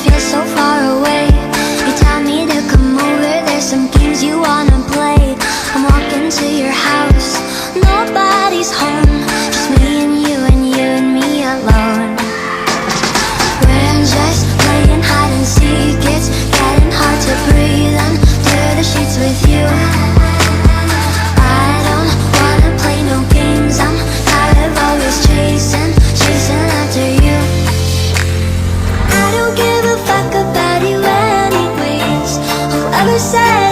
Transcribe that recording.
feel so far away. You tell me to come over, there's some games you wanna play. I'm walking to your house, nobody's home, just me and you and you and me alone. We're just playing hide and seek, it's getting hard to breathe under the sheets with you. I don't wanna play no games, I'm tired of always chasing after you. I don't give a fuck about you anyways. Whoever said